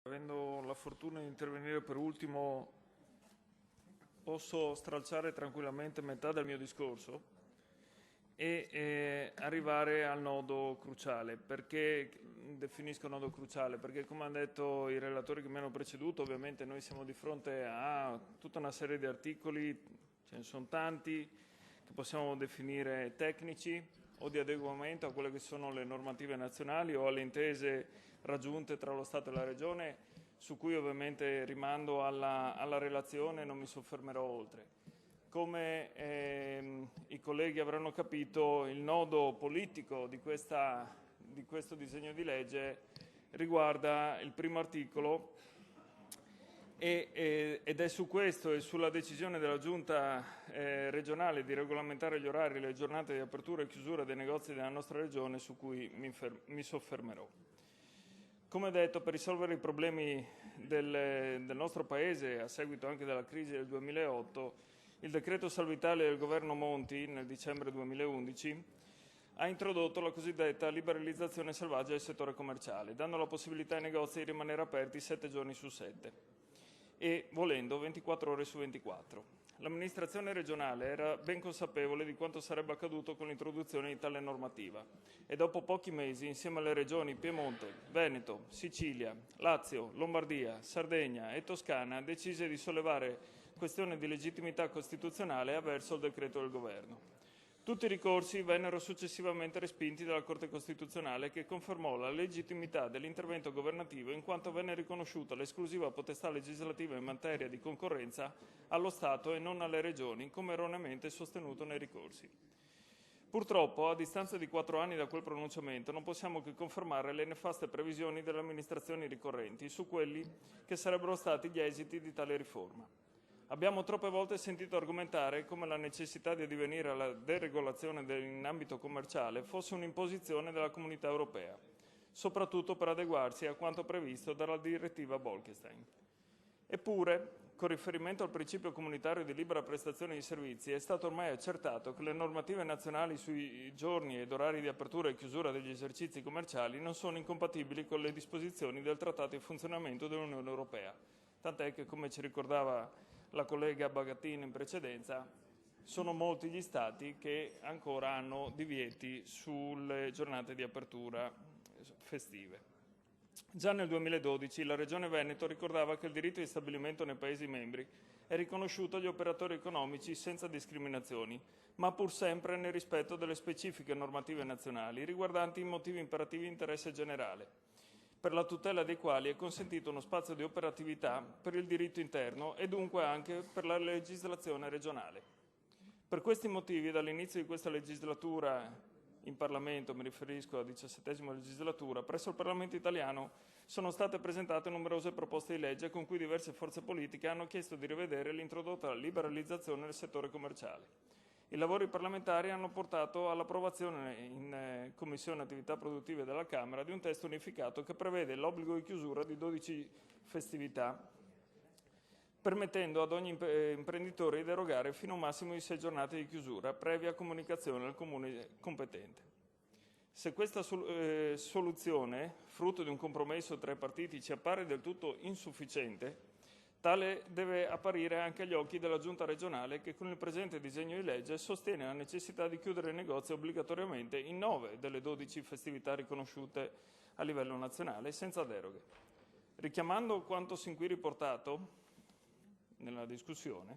Avendo la fortuna di intervenire per ultimo, posso stralciare tranquillamente metà del mio discorso e arrivare al nodo cruciale. Perché definisco nodo cruciale? Perché, come hanno detto i relatori che mi hanno preceduto, ovviamente noi siamo di fronte a tutta una serie di articoli, ce ne sono tanti, che possiamo definire tecnici o di adeguamento a quelle che sono le normative nazionali o alle intese raggiunte tra lo Stato e la Regione, su cui ovviamente rimando alla relazione e non mi soffermerò oltre. Come i colleghi avranno capito, il nodo politico di questo disegno di legge riguarda il primo articolo ed è su questo e sulla decisione della Giunta regionale di regolamentare gli orari e le giornate di apertura e chiusura dei negozi della nostra regione su cui mi soffermerò. Come detto, per risolvere i problemi del nostro Paese, a seguito anche della crisi del 2008, il decreto salva Italia del governo Monti, nel dicembre 2011, ha introdotto la cosiddetta liberalizzazione selvaggia del settore commerciale, dando la possibilità ai negozi di rimanere aperti 7 giorni su 7 e, volendo, 24 ore su 24. L'amministrazione regionale era ben consapevole di quanto sarebbe accaduto con l'introduzione di tale normativa e dopo pochi mesi, insieme alle regioni Piemonte, Veneto, Sicilia, Lazio, Lombardia, Sardegna e Toscana, decise di sollevare questione di legittimità costituzionale avverso il decreto del governo. Tutti i ricorsi vennero successivamente respinti dalla Corte Costituzionale, che confermò la legittimità dell'intervento governativo in quanto venne riconosciuta l'esclusiva potestà legislativa in materia di concorrenza allo Stato e non alle Regioni, come erroneamente sostenuto nei ricorsi. Purtroppo, a distanza di 4 anni da quel pronunciamento, non possiamo che confermare le nefaste previsioni delle amministrazioni ricorrenti su quelli che sarebbero stati gli esiti di tale riforma. Abbiamo troppe volte sentito argomentare come la necessità di addivenire alla deregolazione in ambito commerciale fosse un'imposizione della Comunità Europea, soprattutto per adeguarsi a quanto previsto dalla direttiva Bolkestein. Eppure, con riferimento al principio comunitario di libera prestazione di servizi, è stato ormai accertato che le normative nazionali sui giorni ed orari di apertura e chiusura degli esercizi commerciali non sono incompatibili con le disposizioni del Trattato di funzionamento dell'Unione Europea, tant'è che, come ci ricordava la collega Bagattini in precedenza, sono molti gli Stati che ancora hanno divieti sulle giornate di apertura festive. Già nel 2012 la Regione Veneto ricordava che il diritto di stabilimento nei Paesi membri è riconosciuto agli operatori economici senza discriminazioni, ma pur sempre nel rispetto delle specifiche normative nazionali riguardanti i motivi imperativi di interesse generale, per la tutela dei quali è consentito uno spazio di operatività per il diritto interno e dunque anche per la legislazione regionale. Per questi motivi, dall'inizio di questa legislatura in Parlamento, mi riferisco alla 17ª legislatura, presso il Parlamento italiano sono state presentate numerose proposte di legge con cui diverse forze politiche hanno chiesto di rivedere l'introdotta liberalizzazione del settore commerciale. I lavori parlamentari hanno portato all'approvazione in Commissione Attività Produttive della Camera di un testo unificato che prevede l'obbligo di chiusura di 12 festività, permettendo ad ogni imprenditore di derogare fino a un massimo di 6 giornate di chiusura, previa comunicazione al comune competente. Se questa soluzione, frutto di un compromesso tra i partiti, ci appare del tutto insufficiente, tale deve apparire anche agli occhi della Giunta regionale che con il presente disegno di legge sostiene la necessità di chiudere i negozi obbligatoriamente in 9 delle 12 festività riconosciute a livello nazionale senza deroghe. Richiamando quanto sin qui riportato nella discussione,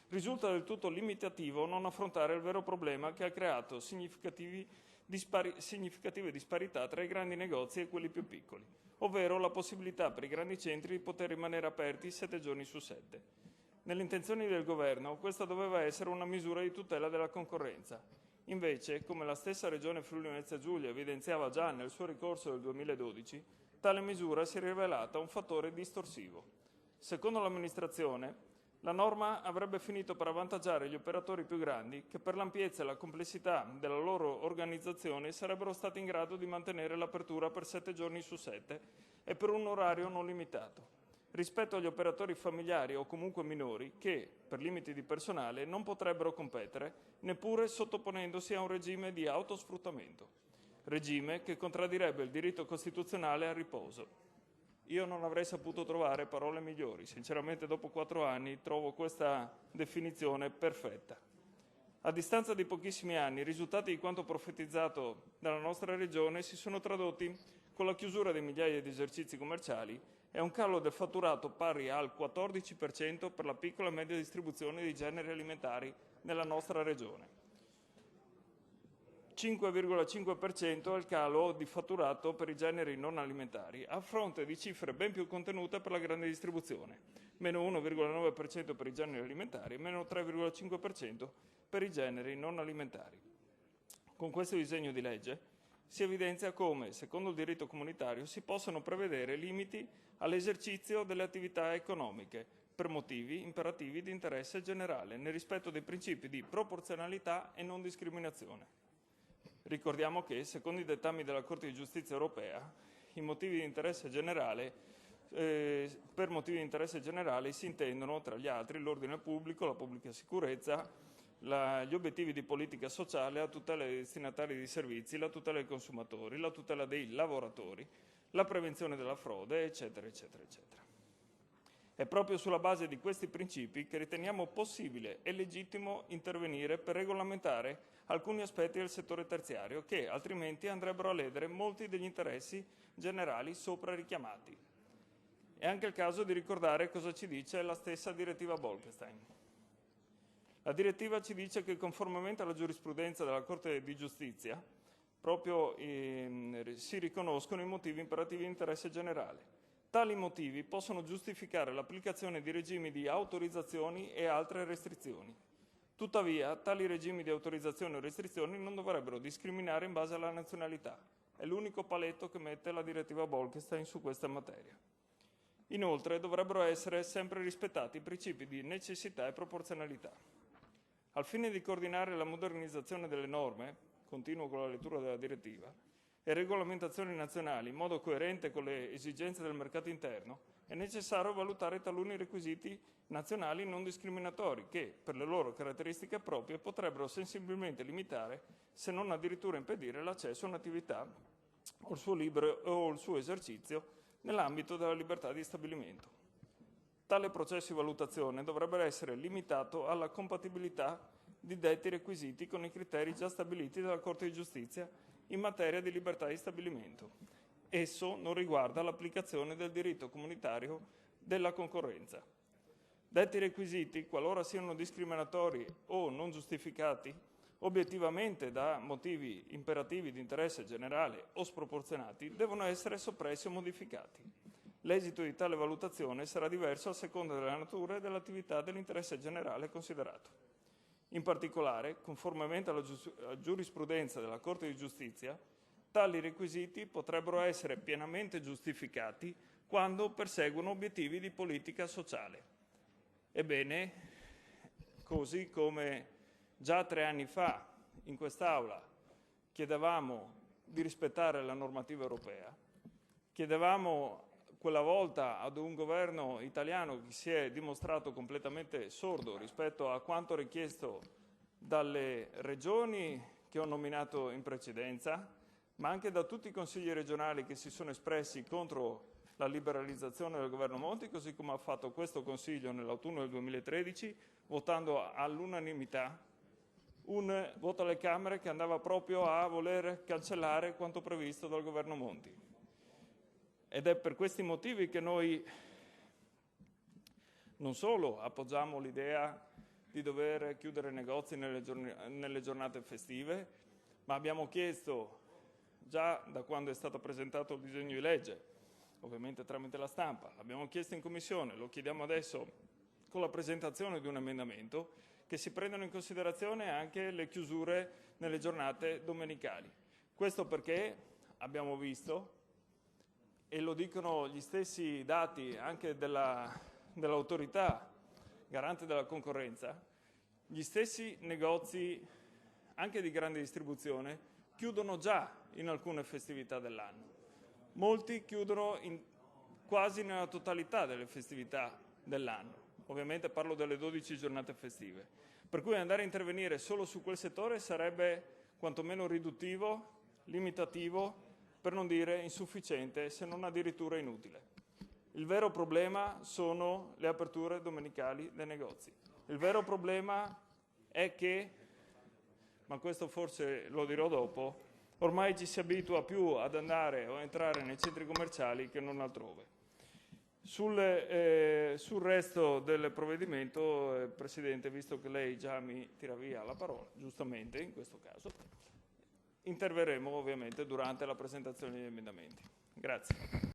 risulta del tutto limitativo non affrontare il vero problema che ha creato significative disparità tra i grandi negozi e quelli più piccoli, ovvero la possibilità per i grandi centri di poter rimanere aperti 7 giorni su 7. Nelle intenzioni del governo questa doveva essere una misura di tutela della concorrenza. Invece, come la stessa Regione Friuli-Venezia Giulia evidenziava già nel suo ricorso del 2012, tale misura si è rivelata un fattore distorsivo. Secondo l'amministrazione, la norma avrebbe finito per avvantaggiare gli operatori più grandi che per l'ampiezza e la complessità della loro organizzazione sarebbero stati in grado di mantenere l'apertura per 7 giorni su 7 e per un orario non limitato, rispetto agli operatori familiari o comunque minori che, per limiti di personale, non potrebbero competere, neppure sottoponendosi a un regime di autosfruttamento, regime che contraddirebbe il diritto costituzionale al riposo. Io non avrei saputo trovare parole migliori. Sinceramente, dopo 4 anni, trovo questa definizione perfetta. A distanza di pochissimi anni, i risultati di quanto profetizzato dalla nostra Regione si sono tradotti con la chiusura di migliaia di esercizi commerciali e un calo del fatturato pari al 14% per la piccola e media distribuzione di generi alimentari nella nostra Regione. 5,5% è il calo di fatturato per i generi non alimentari, a fronte di cifre ben più contenute per la grande distribuzione, meno 1,9% per i generi alimentari e meno 3,5% per i generi non alimentari. Con questo disegno di legge si evidenzia come, secondo il diritto comunitario, si possano prevedere limiti all'esercizio delle attività economiche per motivi imperativi di interesse generale, nel rispetto dei principi di proporzionalità e non discriminazione. Ricordiamo che, secondo i dettami della Corte di Giustizia europea, per motivi di interesse generale si intendono, tra gli altri, l'ordine pubblico, la pubblica sicurezza, gli obiettivi di politica sociale, la tutela dei destinatari di servizi, la tutela dei consumatori, la tutela dei lavoratori, la prevenzione della frode, eccetera, eccetera, eccetera. È proprio sulla base di questi principi che riteniamo possibile e legittimo intervenire per regolamentare alcuni aspetti del settore terziario che altrimenti andrebbero a ledere molti degli interessi generali sopra richiamati. È anche il caso di ricordare cosa ci dice la stessa direttiva Bolkestein. La direttiva ci dice che, conformemente alla giurisprudenza della Corte di Giustizia, si riconoscono i motivi imperativi di interesse generale. Tali motivi possono giustificare l'applicazione di regimi di autorizzazioni e altre restrizioni. Tuttavia, tali regimi di autorizzazioni o restrizioni non dovrebbero discriminare in base alla nazionalità. È l'unico paletto che mette la direttiva Bolkestein su questa materia. Inoltre, dovrebbero essere sempre rispettati i principi di necessità e proporzionalità. Al fine di coordinare la modernizzazione delle norme, continuo con la lettura della direttiva, e regolamentazioni nazionali in modo coerente con le esigenze del mercato interno, è necessario valutare taluni requisiti nazionali non discriminatori che, per le loro caratteristiche proprie, potrebbero sensibilmente limitare, se non addirittura impedire, l'accesso a un'attività o il suo esercizio nell'ambito della libertà di stabilimento. Tale processo di valutazione dovrebbe essere limitato alla compatibilità di detti requisiti con i criteri già stabiliti dalla Corte di Giustizia in materia di libertà di stabilimento. Esso non riguarda l'applicazione del diritto comunitario della concorrenza. Detti requisiti, qualora siano discriminatori o non giustificati obiettivamente da motivi imperativi di interesse generale o sproporzionati, devono essere soppressi o modificati. L'esito di tale valutazione sarà diverso a seconda della natura e dell'attività dell'interesse generale considerato. In particolare, conformemente alla giurisprudenza della Corte di Giustizia, tali requisiti potrebbero essere pienamente giustificati quando perseguono obiettivi di politica sociale. Ebbene, così come già 3 anni fa in quest'Aula chiedevamo di rispettare la normativa europea, chiedevamo quella volta ad un governo italiano che si è dimostrato completamente sordo rispetto a quanto richiesto dalle regioni che ho nominato in precedenza, ma anche da tutti i consigli regionali che si sono espressi contro la liberalizzazione del governo Monti, così come ha fatto questo Consiglio nell'autunno del 2013, votando all'unanimità un voto alle Camere che andava proprio a voler cancellare quanto previsto dal governo Monti. Ed è per questi motivi che noi non solo appoggiamo l'idea di dover chiudere negozi nelle giornate festive, ma abbiamo chiesto, già da quando è stato presentato il disegno di legge, ovviamente tramite la stampa, l'abbiamo chiesto in Commissione, lo chiediamo adesso con la presentazione di un emendamento, che si prendano in considerazione anche le chiusure nelle giornate domenicali. Questo perché abbiamo visto, e lo dicono gli stessi dati anche dell'autorità garante della concorrenza, gli stessi negozi, anche di grande distribuzione, chiudono già in alcune festività dell'anno. Molti chiudono quasi nella totalità delle festività dell'anno. Ovviamente parlo delle 12 giornate festive. Per cui andare a intervenire solo su quel settore sarebbe quantomeno riduttivo, limitativo, per non dire insufficiente, se non addirittura inutile. Il vero problema sono le aperture domenicali dei negozi. Il vero problema è che, ma questo forse lo dirò dopo, ormai ci si abitua più ad andare o entrare nei centri commerciali che non altrove. Sul resto del provvedimento, Presidente, visto che lei già mi tira via la parola, giustamente in questo caso, interverremo ovviamente durante la presentazione degli emendamenti. Grazie.